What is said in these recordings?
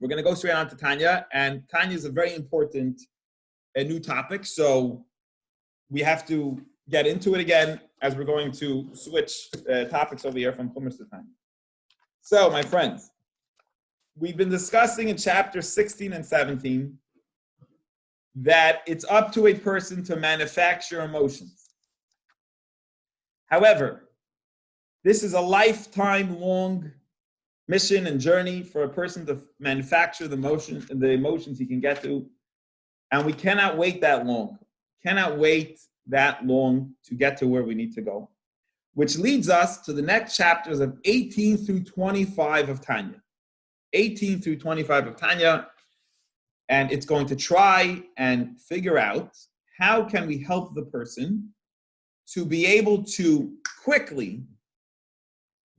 We're going to go straight on to Tanya, and Tanya is a very important new topic, so we have to get into it again as we're going to switch topics over here from Chumash to Tanya. So, my friends, we've been discussing in chapter 16 and 17 that it's up to a person to manufacture emotions. However, this is a lifetime-long mission and journey for a person to manufacture the emotions he can get to. And we cannot wait that long. Cannot wait that long to get to where we need to go. Which leads us to the next chapters of 18 through 25 of Tanya. 18 through 25 of Tanya. And it's going to try and figure out how can we help the person to be able to quickly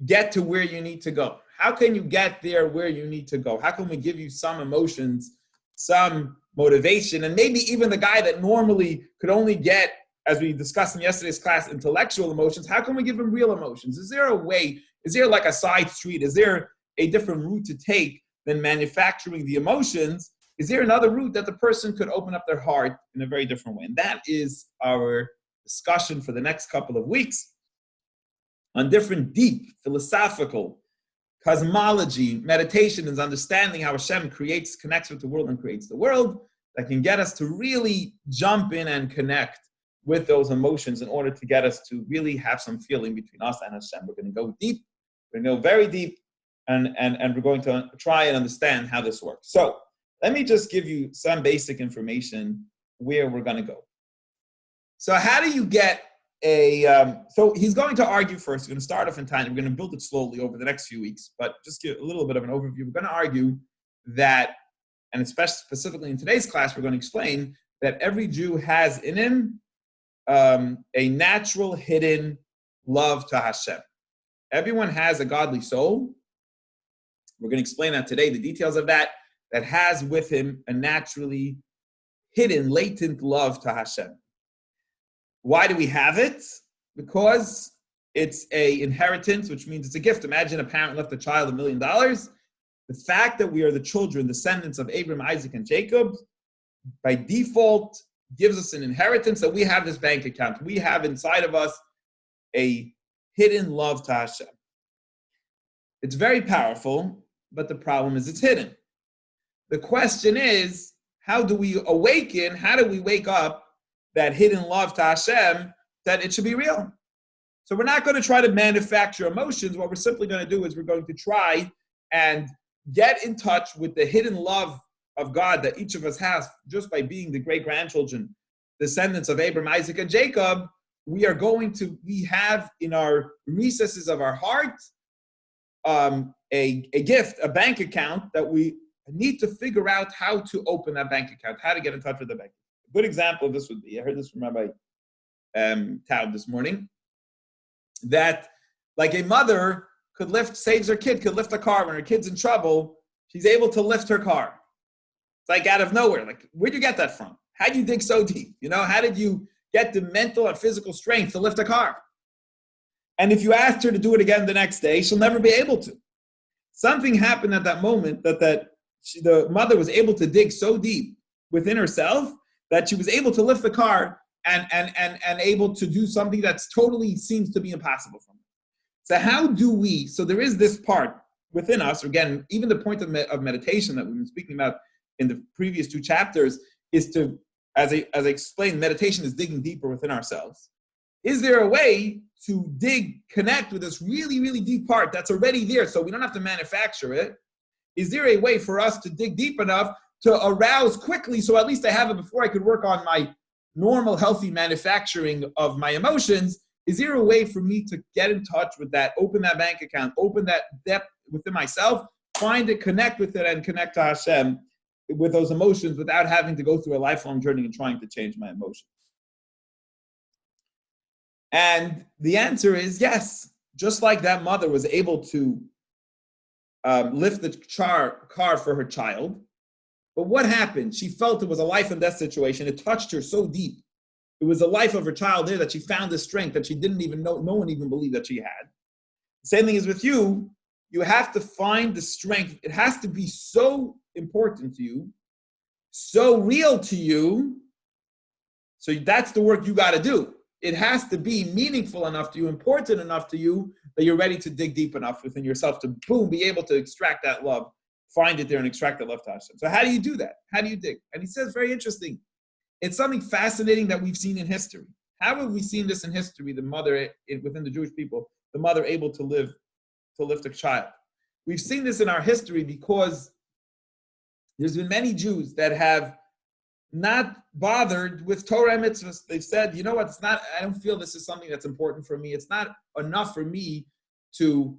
get to where you need to go. How can you get there where you need to go? How can we give you some emotions, some motivation, and maybe even the guy that normally could only get, as we discussed in yesterday's class, intellectual emotions, how can we give him real emotions? Is there a way, is there like a side street? Is there a different route to take than manufacturing the emotions? Is there another route that the person could open up their heart in a very different way? And that is our discussion for the next couple of weeks on different deep philosophical cosmology, meditation, is understanding how Hashem connects with the world and creates the world, that can get us to really jump in and connect with those emotions in order to get us to really have some feeling between us and Hashem. We're going to go deep, we're going to go very deep, and we're going to try and understand how this works. So let me just give you some basic information where we're going to go. So how do you get so he's going to argue first. We're going to start off in time. We're going to build it slowly over the next few weeks, but just give a little bit of an overview. We're going to argue that, and especially specifically in today's class, we're going to explain that every Jew has in him a natural hidden love to Hashem. Everyone has a godly soul. We're going to explain that today, the details of that has with him a naturally hidden, latent love to Hashem. Why do we have it? Because it's an inheritance, which means it's a gift. Imagine a parent left a child $1 million. The fact that we are the children, descendants of Abraham, Isaac, and Jacob, by default, gives us an inheritance that we have this bank account. We have inside of us a hidden love to Hashem. It's very powerful, but the problem is it's hidden. The question is, how do we awaken? How do we wake up that hidden love to Hashem, that it should be real? So we're not going to try to manufacture emotions. What we're simply going to do is we're going to try and get in touch with the hidden love of God that each of us has just by being the great-grandchildren, descendants of Abraham, Isaac, and Jacob. We have in our recesses of our heart a gift, a bank account that we need to figure out how to open that bank account, how to get in touch with the bank. A good example of this would be, I heard this from Rabbi Taub this morning, that like a mother saves her kid, could lift a car when her kid's in trouble, she's able to lift her car. It's like out of nowhere. Like, where'd you get that from? How do you dig so deep? How did you get the mental and physical strength to lift a car? And if you asked her to do it again the next day, she'll never be able to. Something happened at that moment that the mother was able to dig so deep within herself that she was able to lift the car and able to do something that's totally seems to be impossible for her. So how do we, so there is this part within us, again, even the point of meditation that we've been speaking about in the previous two chapters is to, as I explained, meditation is digging deeper within ourselves. Is there a way to connect with this really, really deep part that's already there so we don't have to manufacture it? Is there a way for us to dig deep enough to arouse quickly so at least I have it before I could work on my normal, healthy manufacturing of my emotions? Is there a way for me to get in touch with that, open that bank account, open that depth within myself, find it, connect with it, and connect to Hashem with those emotions without having to go through a lifelong journey and trying to change my emotions? And the answer is yes. Just like that mother was able to lift the car for her child, but what happened? She felt it was a life and death situation. It touched her so deep. It was the life of her child there that she found the strength that she didn't even know, no one even believed that she had. The same thing is with you. You have to find the strength. It has to be so important to you, so real to you. So that's the work you got to do. It has to be meaningful enough to you, important enough to you, that you're ready to dig deep enough within yourself to, boom, be able to extract that love, find it there and extract that love to Hashem. So how do you do that? How do you dig? And he says, very interesting. It's something fascinating that we've seen in history. How have we seen this in history? The mother, within the Jewish people, the mother able to lift a child. We've seen this in our history because there's been many Jews that have not bothered with Torah and mitzvahs. They've said, you know what, I don't feel this is something that's important for me. It's not enough for me to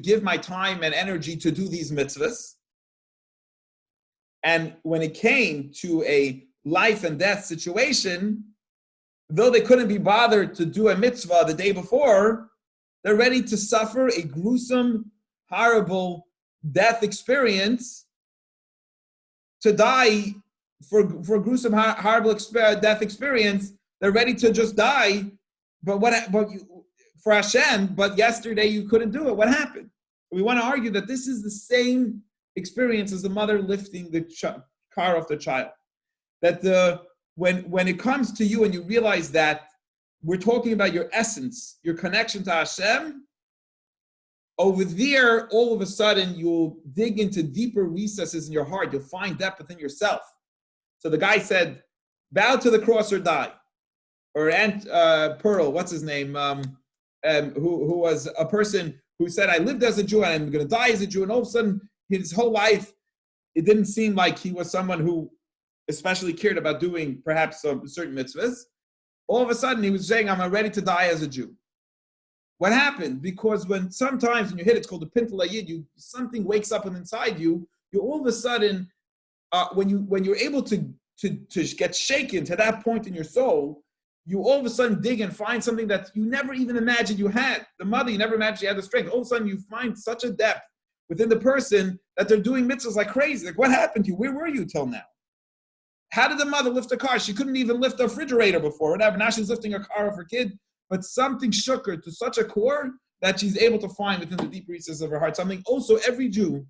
give my time and energy to do these mitzvahs. And when it came to a life and death situation, though they couldn't be bothered to do a mitzvah the day before, they're ready to suffer a gruesome, horrible death experience, to die for gruesome, horrible death experience. They're ready to just die, but for Hashem, but yesterday you couldn't do it. What happened? We want to argue that this is the same experience as the mother lifting the car off the child. That when it comes to you and you realize that we're talking about your essence, your connection to Hashem, over there, all of a sudden, you'll dig into deeper recesses in your heart. You'll find depth within yourself. So the guy said, bow to the cross or die. Or Aunt Pearl, what's his name, who was a person who said, I lived as a Jew and I'm going to die as a Jew. And all of a sudden, his whole life, it didn't seem like he was someone who especially cared about doing perhaps some certain mitzvahs. All of a sudden, he was saying, I'm ready to die as a Jew. What happened? Because sometimes when you hit, it's called the Pintel Yid, something wakes up inside you. You all of a sudden, when you're able to get shaken to that point in your soul, you all of a sudden dig and find something that you never even imagined you had. The mother, you never imagined you had the strength. All of a sudden, you find such a depth within the person that they're doing mitzvahs like crazy. Like, what happened to you? Where were you till now? How did the mother lift a car? She couldn't even lift a refrigerator before, whatever. Now she's lifting a car of her kid. But something shook her to such a core that she's able to find within the deep recesses of her heart. Something also every Jew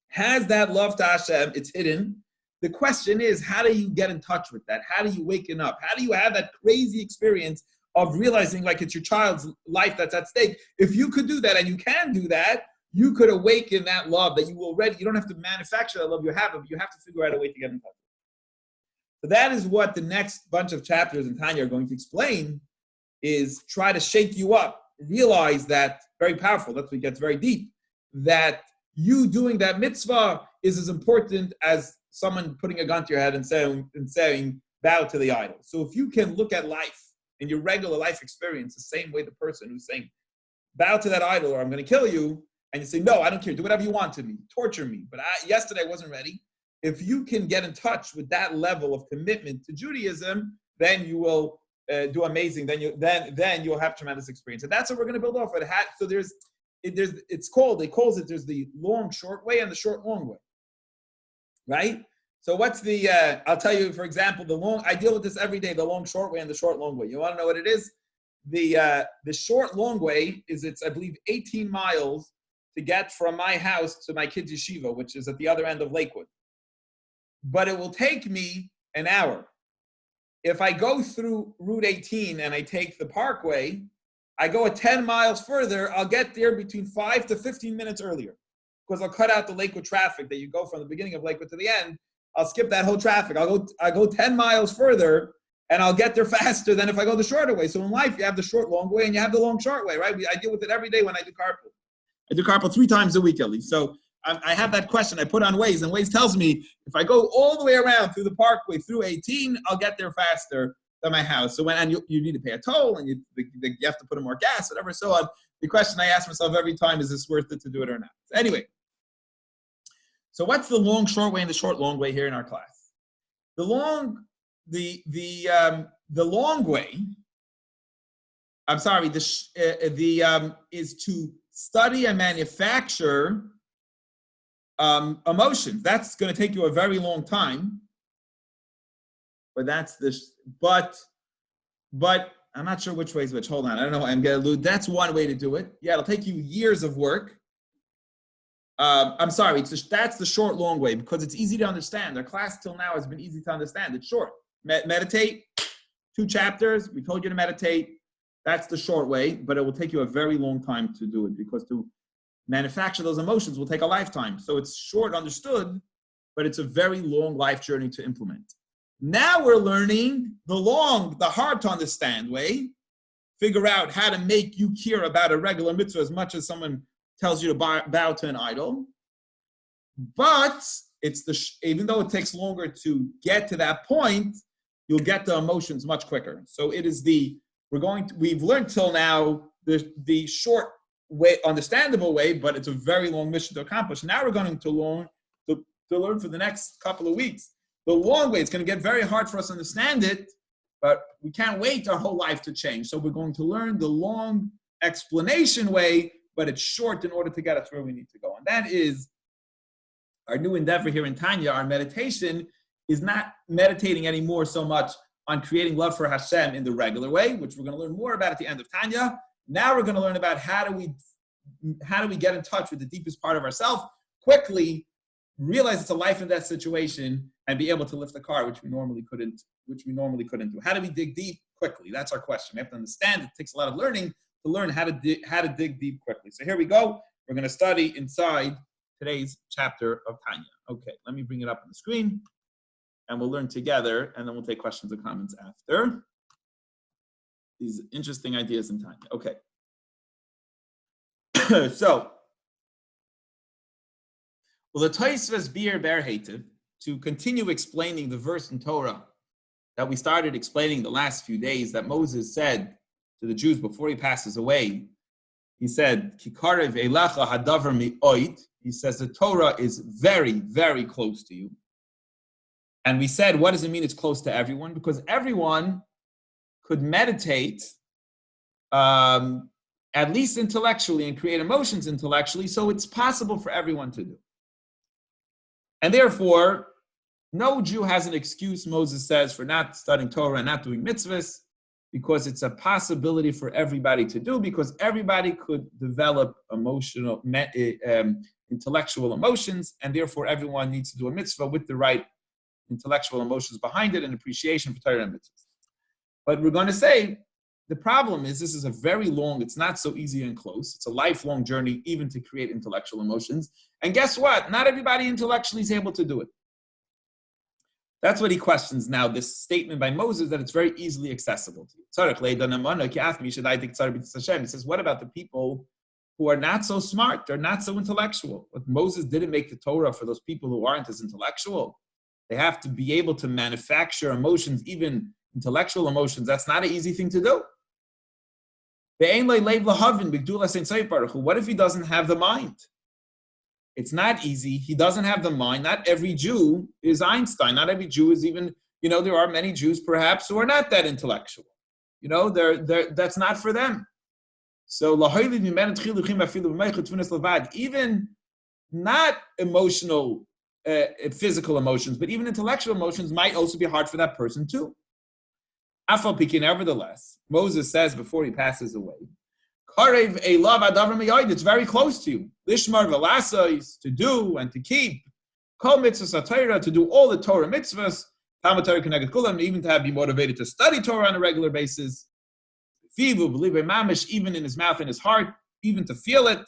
has that love to Hashem. It's hidden. The question is, how do you get in touch with that? How do you waken up? How do you have that crazy experience of realizing like it's your child's life that's at stake? If you could do that, and you can do that, you could awaken that love that you already, you don't have to manufacture that love, you have it, but you have to figure out a way to get in touch. So that is what the next bunch of chapters in Tanya are going to explain, is try to shake you up, realize that, very powerful, that's what gets very deep, that you doing that mitzvah is as important as someone putting a gun to your head and saying bow to the idol. So if you can look at life in your regular life experience the same way the person who's saying bow to that idol or I'm going to kill you, and you say, no, I don't care, do whatever you want to me, torture me, but yesterday I wasn't ready. If you can get in touch with that level of commitment to Judaism, then you will do amazing. Then you'll have tremendous experience, and that's what we're going to build off of. So they calls it there's the long short way and the short long way, right? So what's the? I'll tell you, for example, I deal with this every day. The long short way and the short long way. You want to know what it is? The short long way is I believe 18 miles to get from my house to my kids' yeshiva, which is at the other end of Lakewood. But it will take me an hour. If I go through Route 18 and I take the Parkway, I go 10 miles further, I'll get there between 5 to 15 minutes earlier, because I'll cut out the Lakewood traffic that you go from the beginning of Lakewood to the end. I'll skip that whole traffic. I go 10 miles further and I'll get there faster than if I go the shorter way. So in life, you have the short long way and you have the long short way, right? I deal with it every day when I do carpool. I do carpool 3 times a week at least. So I have that question I put on Waze, and Waze tells me if I go all the way around through the Parkway through 18, I'll get there faster than my house. So you need to pay a toll, and you have to put in more gas, whatever, so on. The question I ask myself every time is this worth it to do it or not? So anyway, so what's the long short way and the short long way here in our class? The long way. I'm sorry. Is to study and manufacture emotions. That's going to take you a very long time. But I'm not sure which way is which. Hold on. I don't know. I'm going to lose. That's one way to do it. Yeah, it'll take you years of work. I'm sorry, that's the short, long way because it's easy to understand. Our class till now has been easy to understand. It's short. Meditate, 2 chapters. We told you to meditate. That's the short way, but it will take you a very long time to do it because to manufacture those emotions will take a lifetime. So it's short understood, but it's a very long life journey to implement. Now we're learning the hard to understand way. Figure out how to make you care about a regular mitzvah as much as someone tells you to bow to an idol. But even though it takes longer to get to that point, you'll get the emotions much quicker. So it is we've learned till now the short way, understandable way, but it's a very long mission to accomplish. Now we're going to learn for the next couple of weeks. The long way, it's going to get very hard for us to understand it, but we can't wait our whole life to change. So we're going to learn the long explanation way, but it's short in order to get us where we need to go. And that is our new endeavor here in Tanya. Our meditation is not meditating anymore so much on creating love for Hashem in the regular way, which we're going to learn more about at the end of Tanya. Now we're going to learn about how do we get in touch with the deepest part of ourselves quickly, realize it's a life and death situation, and be able to lift the car, which we normally couldn't do. How do we dig deep quickly? That's our question. We have to understand it takes a lot of learning to learn how to dig deep quickly. So here we go. We're going to study inside today's chapter of Tanya. Okay, let me bring it up on the screen, and we'll learn together, and then we'll take questions and comments after. These interesting ideas in Tanya. Okay. So, well, the Tosfos Bir Ber Heitev, to continue explaining the verse in Torah that we started explaining the last few days that Moses said to the Jews before he passes away. He said, Kikarev Eilecha Hadavar Mi'oid. He says the Torah is very, very close to you. And we said, what does it mean it's close to everyone? Because everyone could meditate at least intellectually and create emotions intellectually, so it's possible for everyone to do. And therefore, no Jew has an excuse, Moses says, for not studying Torah and not doing mitzvahs, because it's a possibility for everybody to do, because everybody could develop intellectual emotions, and therefore everyone needs to do a mitzvah with the right intellectual emotions behind it and appreciation for Torah and mitzvahs. But we're going to say, the problem is this is a very long, it's not so easy and close. It's a lifelong journey even to create intellectual emotions. And guess what? Not everybody intellectually is able to do it. That's what he questions now, this statement by Moses that it's very easily accessible to you. He says, what about the people who are not so smart? They're not so intellectual. But Moses didn't make the Torah for those people who aren't as intellectual. They have to be able to manufacture emotions, even intellectual emotions. That's not an easy thing to do. What if he doesn't have the mind? It's not easy. He doesn't have the mind. Not every Jew is Einstein. Not every Jew is even, there are many Jews perhaps who are not that intellectual. That's not for them. So, even not emotional, physical emotions, but even intellectual emotions might also be hard for that person too. Nevertheless, Moses says before he passes away, it's very close to you. Lishmar v'lasais, to do and to keep. Kol mitzvahs HaTorah, to do all the Torah mitzvahs. Talmud Torah connected kulam, even to be motivated to study Torah on a regular basis. Fivu v'libe mamish, even in his mouth and his heart, even to feel it.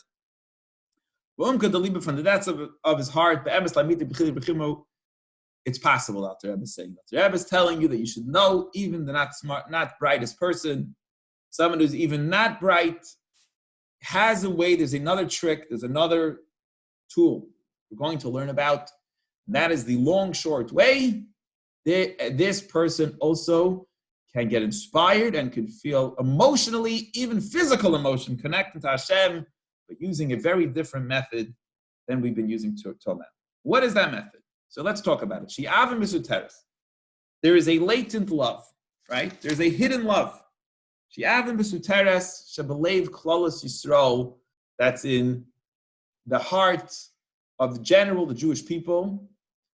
From the depths of his heart, it's possible out there. Rebbe is saying that. The Rebbe is telling you that you should know, even the not smart, not brightest person, someone who's even not bright, has a way. There's another trick. There's another tool we're going to learn about. And that is the long, short way. This person also can get inspired and can feel emotionally, even physical emotion, connected to Hashem, but using a very different method than we've been using till now. What is that method? So let's talk about it. Shi'avim Misuteres. There is a latent love, right? There's a hidden love. Shi'avim Misuteres, Shebelev Klolos Yisrael, that's in the heart of the Jewish people.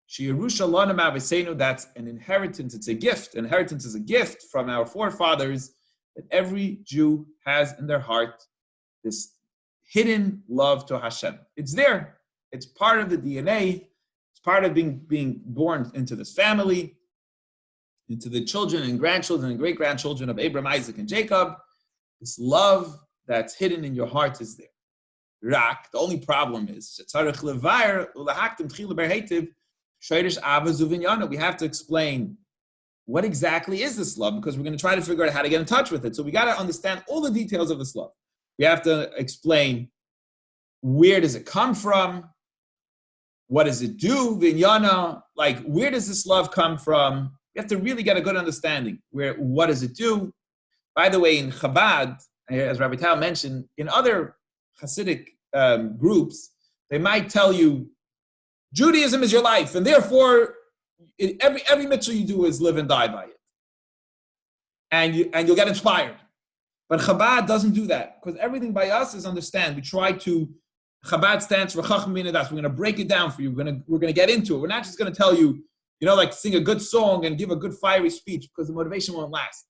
Shi'erusha Lana Ma'avesenu, that's an inheritance, it's a gift. Inheritance is a gift from our forefathers that every Jew has in their heart, this hidden love to Hashem. It's there. It's part of the DNA. It's part of being born into this family, into the children and grandchildren and great-grandchildren of Abraham, Isaac, and Jacob. This love that's hidden in your heart is there. Rak, the only problem is, we have to explain what exactly is this love, because we're going to try to figure out how to get in touch with it. So we got to understand all the details of this love. We have to explain, where does it come from? What does it do? Vinyana, like, where does this love come from? You have to really get a good understanding. What does it do? By the way, in Chabad, as Rabbi Tal mentioned, in other Hasidic groups, they might tell you, Judaism is your life, and therefore, every mitzvah you do is live and die by it. And you'll get inspired. But Chabad doesn't do that, because everything by us is understand. We try to, Chabad stands for Chacham B'nai Das. We're going to break it down for you. We're going to get into it. We're not just going to tell you, like sing a good song and give a good fiery speech, because the motivation won't last.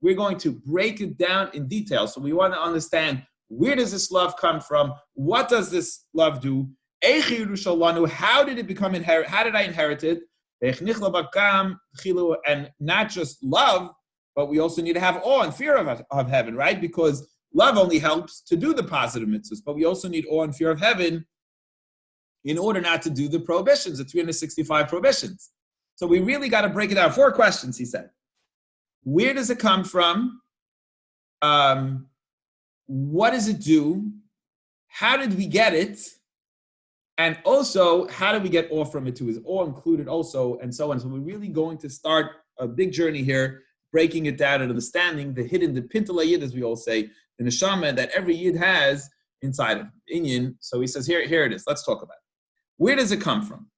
We're going to break it down in detail. So we want to understand, where does this love come from? What does this love do? How did it become inherited? How did I inherit it? And not just love, but we also need to have awe and fear of heaven, right? Because love only helps to do the positive mitzvahs, but we also need awe and fear of heaven in order not to do the prohibitions, the 365 prohibitions. So we really got to break it down. 4 questions, he said. Where does it come from? What does it do? How did we get it? And also, how do we get awe from it too? Is awe included also, and so on. So we're really going to start a big journey here, breaking it down and understanding the hidden, the pintala yid, as we all say, the neshama that every yid has inside of Inyan. So he says, here it is. Let's talk about it. Where does it come from?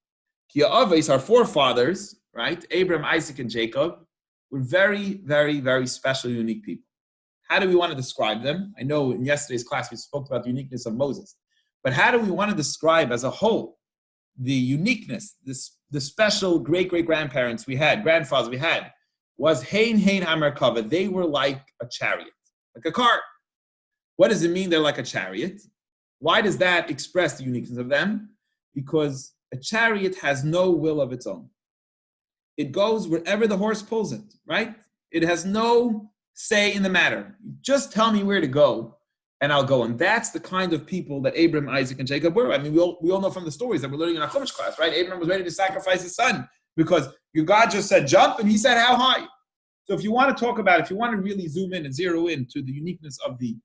Ki Avos, our forefathers, right? Abraham, Isaac, and Jacob, were very, very, very special, unique people. How do we want to describe them? I know in yesterday's class we spoke about the uniqueness of Moses. But how do we want to describe as a whole the uniqueness, the special great-great-grandparents we had, grandfathers we had, was Hein HaMerkava. They were like a chariot, like a car. What does it mean they're like a chariot? Why does that express the uniqueness of them? Because a chariot has no will of its own. It goes wherever the horse pulls it, right? It has no say in the matter. Just tell me where to go, and I'll go. And that's the kind of people that Abraham, Isaac, and Jacob were. I mean, we all know from the stories that we're learning in our Chumash class, right? Abraham was ready to sacrifice his son because God just said jump, and he said how high. So if you want to talk about, if you want to really zoom in and zero in to the uniqueness of the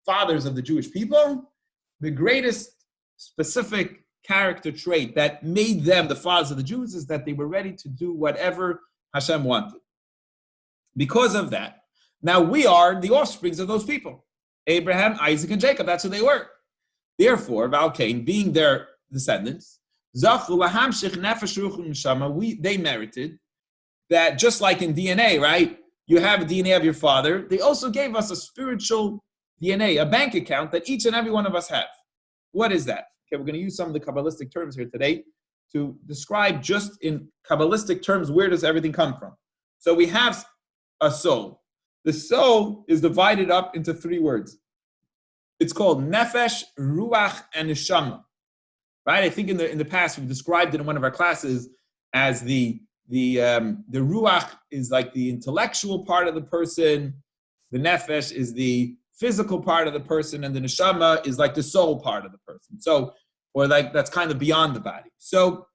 fathers of the Jewish people, the greatest specific character trait that made them the fathers of the Jews is that they were ready to do whatever Hashem wanted. Because of that, now we are the offsprings of those people. Abraham, Isaac, and Jacob, that's who they were. Therefore, Valkain, being their descendants, they merited that, just like in DNA, right? You have a DNA of your father. They also gave us a spiritual DNA, a bank account that each and every one of us have. What is that? Okay, we're going to use some of the Kabbalistic terms here today to describe just in Kabbalistic terms, where does everything come from? So we have a soul. The soul is divided up into 3 words. It's called nefesh, ruach, and neshama. Right? I think in the past we described it in one of our classes as the ruach is like the intellectual part of the person, the nefesh is the physical part of the person, and the neshama is like the soul part of the person. So, or like that's kind of beyond the body. So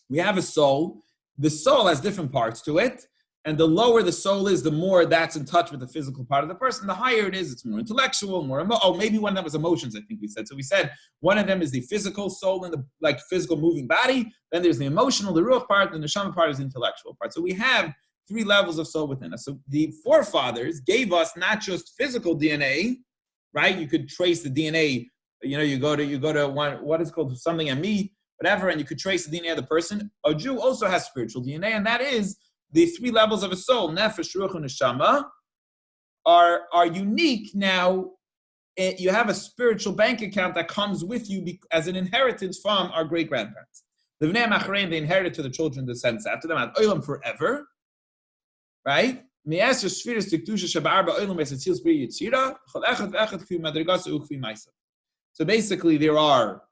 we have a soul. The soul has different parts to it. And the lower the soul is, the more that's in touch with the physical part of the person. The higher it is, it's more intellectual, maybe one of them was emotions, I think we said. So we said one of them is the physical soul and the like physical moving body. Then there's the emotional, the ruach part, and the neshama part is the intellectual part. So we have 3 levels of soul within us. So the forefathers gave us not just physical DNA, right? You could trace the DNA. You go to one, what is called something and me, whatever, and you could trace the DNA of the person. A Jew also has spiritual DNA, and that is the 3 levels of a soul, nefesh, ruach, and neshama, are unique. Now, you have a spiritual bank account that comes with you as an inheritance from our great-grandparents. The Bnei Machrein, they inherited to the children descendants after them at Olam forever, right? So basically, there are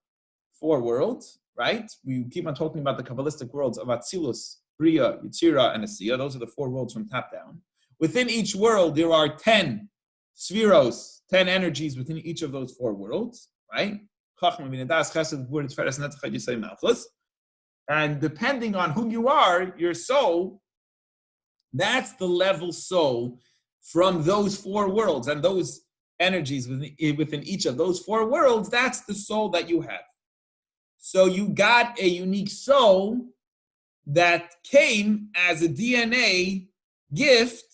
four worlds, right? We keep on talking about the Kabbalistic worlds of Atzilus, Bria, Yitzira, and Asiya. Those are the four worlds from top down. Within each world, there are 10 spheros, 10 energies within each of those four worlds, right? And depending on who you are, your soul, that's the level soul from those four worlds and those energies within each of those four worlds, that's the soul that you have. So you got a unique soul that came as a DNA gift,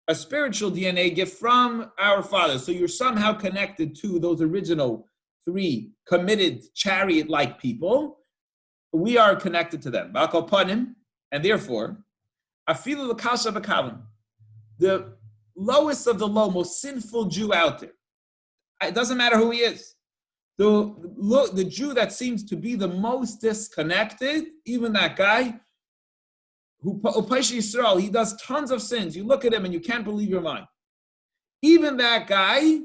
a spiritual DNA gift from our Father. So you're somehow connected to those original three committed chariot-like people. We are connected to them. And therefore, the lowest of the low, most sinful Jew out there, it doesn't matter who he is. The Jew that seems to be the most disconnected, even that guy, who Yisrael, he does tons of sins. You look at him and you can't believe your mind. Even that guy,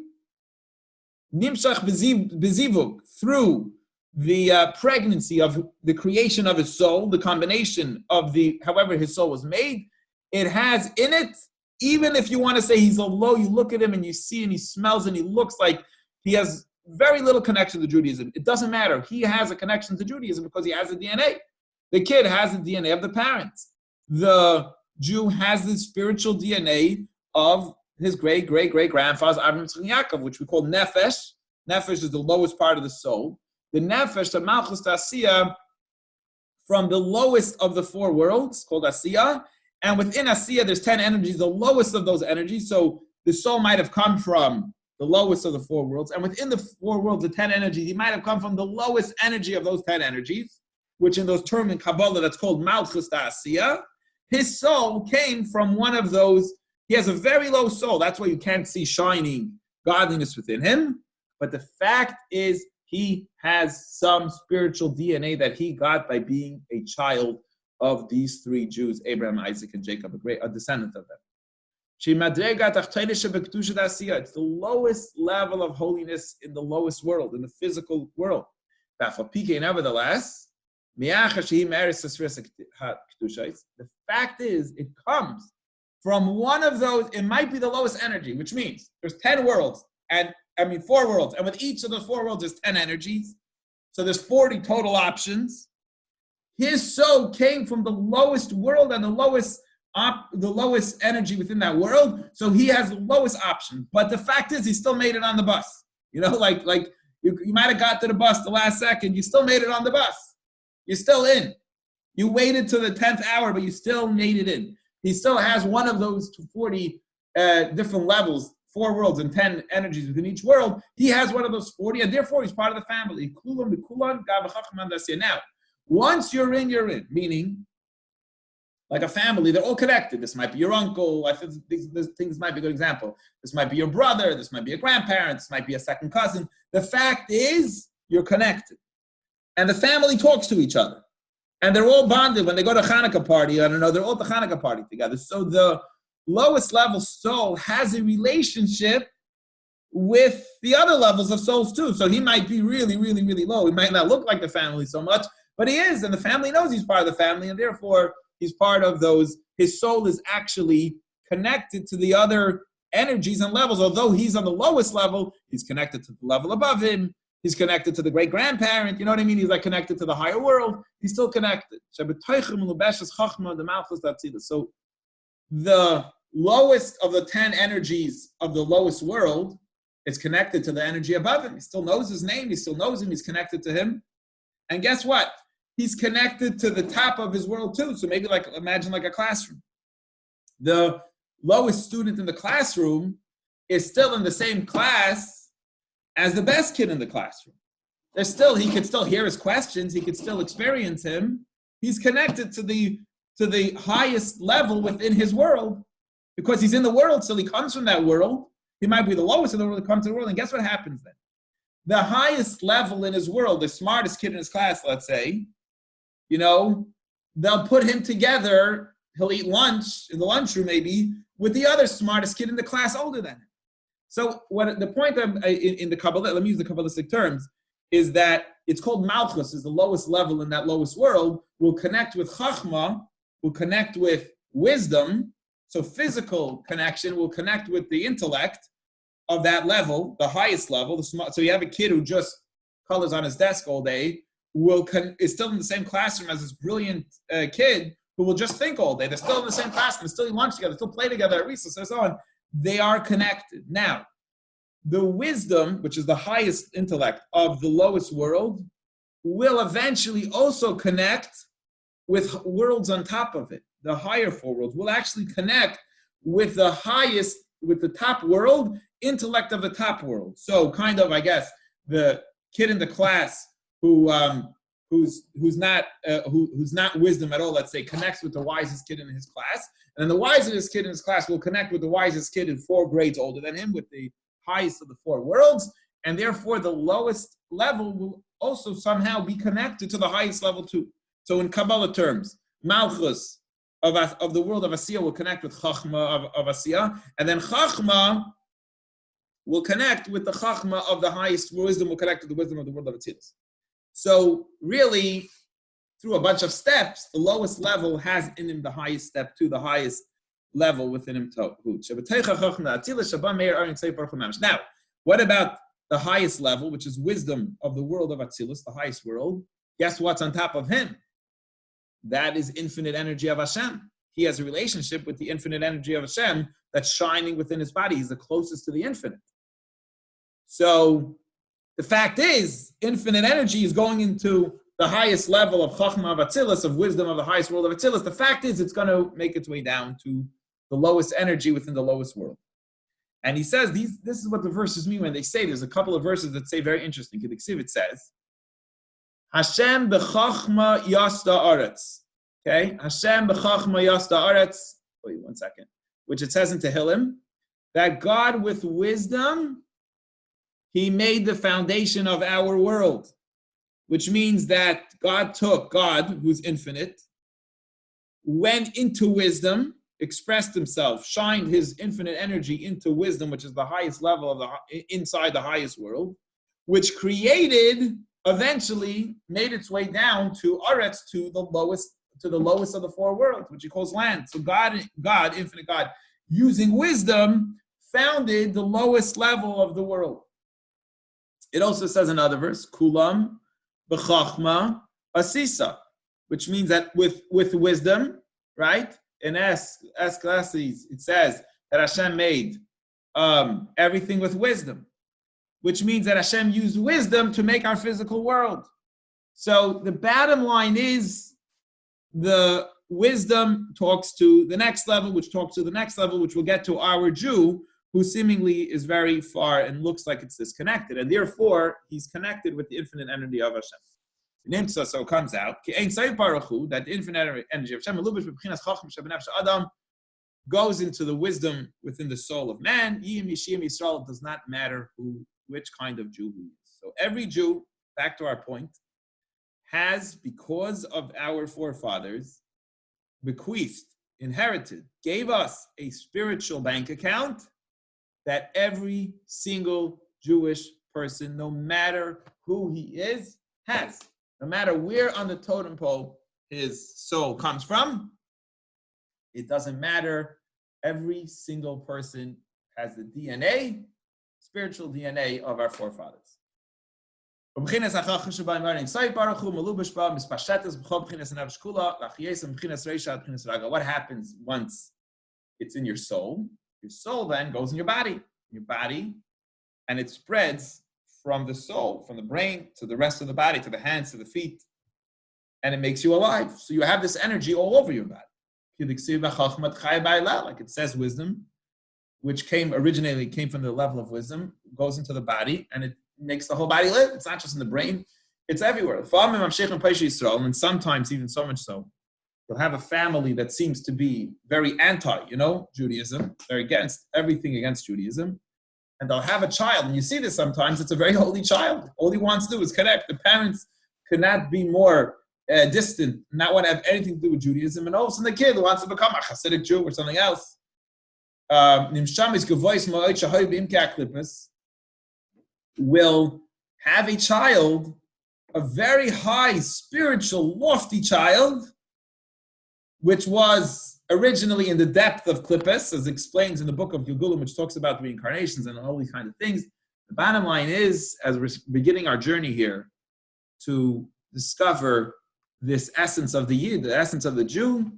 Nimshach Bezivuk, through the pregnancy of the creation of his soul, the combination of however his soul was made, it has in it, even if you want to say he's a low, you look at him and you see and he smells and he looks like he has very little connection to Judaism. It doesn't matter. He has a connection to Judaism because he has the DNA. The kid has the DNA of the parents. The Jew has the spiritual DNA of his great-great-great-grandfather, Avraham Yitzchak Yaakov, which we call Nefesh. Nefesh is the lowest part of the soul. The Nefesh, the Malchus Asiya, from the lowest of the four worlds, called Asiya. And within Asiya, there's 10 energies, the lowest of those energies. So the soul might have come from the lowest of the four worlds. And within the four worlds, the 10 energies, he might have come from the lowest energy of those 10 energies, which in those terms in Kabbalah, that's called Malchus Asiya. His soul came from one of those. He has a very low soul. That's why you can't see shining godliness within him. But the fact is, he has some spiritual DNA that he got by being a child of these three Jews, Abraham, Isaac, and Jacob, a descendant of them. It's the lowest level of holiness in the lowest world, in the physical world. Nevertheless, the fact is, it comes from one of those. It might be the lowest energy, which means there's 10 worlds, four worlds, and with each of the four worlds, there's 10 energies. So there's 40 total options. His soul came from the lowest world and the lowest energy within that world. So he has the lowest option. But the fact is, he still made it on the bus. You know, like you might have got to the bus the last second. You still made it on the bus. You're still in. You waited to the 10th hour, but you still made it in. He still has one of those 40 different levels, 4 worlds and 10 energies within each world. He has one of those 40, and therefore he's part of the family. Now, once you're in, meaning like a family, they're all connected. This might be your uncle. I think things might be a good example. This might be your brother. This might be a grandparent. This might be a second cousin. The fact is, you're connected. And the family talks to each other. And they're all bonded when they go to Hanukkah party. I don't know, they're all at the Hanukkah party together. So the lowest level soul has a relationship with the other levels of souls too. So he might be really, really, really low. He might not look like the family so much, but he is. And the family knows he's part of the family. And therefore, he's part of those. His soul is actually connected to the other energies and levels. Although he's on the lowest level, he's connected to the level above him. He's connected to the great-grandparent. You know what I mean? He's like connected to the higher world. He's still connected. So the lowest of the 10 energies of the lowest world is connected to the energy above him. He still knows his name. He still knows him. He's connected to him. And guess what? He's connected to the top of his world too. So maybe imagine like a classroom. The lowest student in the classroom is still in the same class as the best kid in the classroom. He could still hear his questions. He could still experience him. He's connected to the highest level within his world because he's in the world. So he comes from that world. He might be the lowest in the world. He comes to the world. And guess what happens then? The highest level in his world, the smartest kid in his class, let's say, they'll put him together. He'll eat lunch in the lunchroom maybe with the other smartest kid in the class older than him. So what the point in the Kabbalah, let me use the Kabbalistic terms, is that it's called Malchus, is the lowest level in that lowest world, will connect with Chachma, will connect with wisdom. So physical connection will connect with the intellect of that level, the highest level. So you have a kid who just colors on his desk all day, is still in the same classroom as this brilliant kid who will just think all day. They're still in the same classroom, they still eat lunch together, still play together at recess, and so on. They are connected. Now, the wisdom, which is the highest intellect of the lowest world, will eventually also connect with worlds on top of it. The higher four worlds will actually connect with the highest, with the top world, intellect of the top world. So kind of, I guess, the kid in the class who's not wisdom at all, let's say, connects with the wisest kid in his class, and then the wisest kid in his class will connect with the wisest kid in 4 grades older than him, with the highest of the 4 worlds, and therefore the lowest level will also somehow be connected to the highest level too. So in Kabbalah terms, Malchus of the world of Asiya will connect with Chachma of Asiya, and then Chachma will connect with the Chachma of the highest wisdom, will connect with the wisdom of the world of Atzilus. So really, through a bunch of steps, the lowest level has in him the highest step to the highest level within him. Now, what about the highest level, which is wisdom of the world of Atzilus, the highest world? Guess what's on top of him? That is infinite energy of Hashem. He has a relationship with the infinite energy of Hashem that's shining within his body. He's the closest to the infinite. So the fact is, infinite energy is going into the highest level of Chachma of Atzilus, of wisdom of the highest world of Atzilus. The fact is, it's going to make its way down to the lowest energy within the lowest world. And he says, this is what the verses mean when they say, there's a couple of verses that say very interesting. In the Ksiv it says, Hashem b'chachma yasta aretz. Okay? Hashem b'chachma yasta aretz. Wait 1 second. Which it says in Tehillim, that God with wisdom, he made the foundation of our world. Which means that God, who's infinite, went into wisdom, expressed himself, shined his infinite energy into wisdom, which is the highest level of inside the highest world, which created, eventually made its way down to Aretz, to the lowest of the 4 worlds, which he calls land. So God, infinite God, using wisdom, founded the lowest level of the world. It also says another verse, Kulam b'chachma asisa, which means that with wisdom, right? In Ecclesiastes, it says that Hashem made everything with wisdom, which means that Hashem used wisdom to make our physical world. So the bottom line is, the wisdom talks to the next level, which talks to the next level, which will get to our Jew, who seemingly is very far and looks like it's disconnected, and therefore he's connected with the infinite energy of Hashem. Nimsa, so it comes out that the infinite energy of Hashem goes into the wisdom within the soul of man. Yisrael, does not matter which kind of Jew he is. So every Jew, back to our point, has, because of our forefathers, bequeathed, inherited, gave us a spiritual bank account that every single Jewish person, no matter who he is, has. No matter where on the totem pole his soul comes from, it doesn't matter. Every single person has the DNA, spiritual DNA of our forefathers. What happens once it's in your soul? Your soul then goes in your body, and it spreads from the soul, from the brain to the rest of the body, to the hands, to the feet, and it makes you alive. So you have this energy all over your body. Like it says, wisdom, which originally came from the level of wisdom, goes into the body, and it makes the whole body live. It's not just in the brain, it's everywhere. And sometimes, even so much so, you'll have a family that seems to be very anti, They're against everything against Judaism. And they'll have a child, and you see this sometimes, it's a very holy child. All he wants to do is connect. The parents could not be more distant, not want to have anything to do with Judaism, and all of a sudden the kid wants to become a Hasidic Jew or something else. Will have a child, a very high, spiritual, lofty child, which was originally in the depth of Klippus, as explains in the book of Gilgulim, which talks about reincarnations and all these kind of things. The bottom line is, as we're beginning our journey here, to discover this essence of the Yid, the essence of the Jew,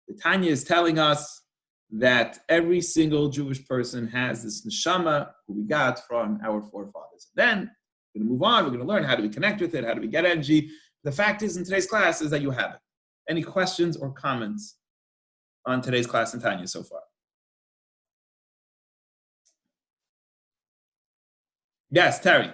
the Tanya is telling us that every single Jewish person has this neshama who we got from our forefathers. Then we're going to move on. We're going to learn how do we connect with it, how do we get energy. The fact is, in today's class, is that you have it. Any questions or comments on today's class in Tanya so far? Yes, Terry.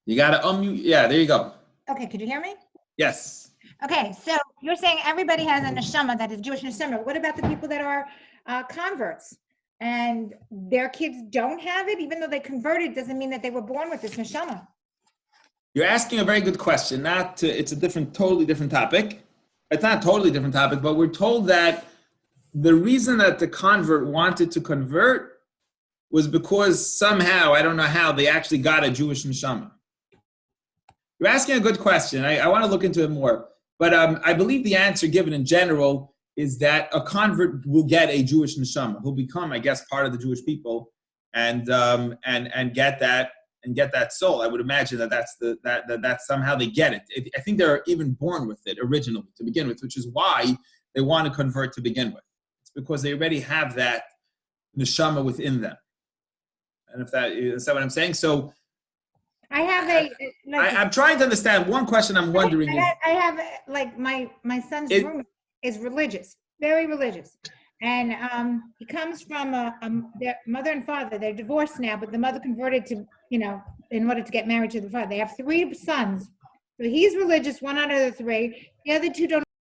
You got to unmute. Yeah, there you go. Okay, could you hear me? Yes. Okay, so you're saying everybody has a neshama that is Jewish neshama. What about the people that are converts and their kids don't have it, even though they converted? Doesn't mean that they were born with this neshama. You're asking a very good question. It's a totally different topic. It's not a totally different topic, but we're told that the reason that the convert wanted to convert was because somehow, I don't know how, they actually got a Jewish neshama. You're asking a good question. I want to look into it more. But I believe the answer given in general is that a convert will get a Jewish neshama. He'll become, I guess, part of the Jewish people and get that soul. I would imagine that somehow they get it. I think they're even born with it originally to begin with, which is why they want to convert to begin with. It's because they already have that neshama within them. And is that what I'm saying? So I have I'm trying to understand. One question I'm wondering is, I have like my son's roommate is religious, very religious, and he comes from their mother and father. They're divorced now, but the mother converted to, in order to get married to the father. They have 3 sons, so he's religious. 1 out of the 3. The other 2 don't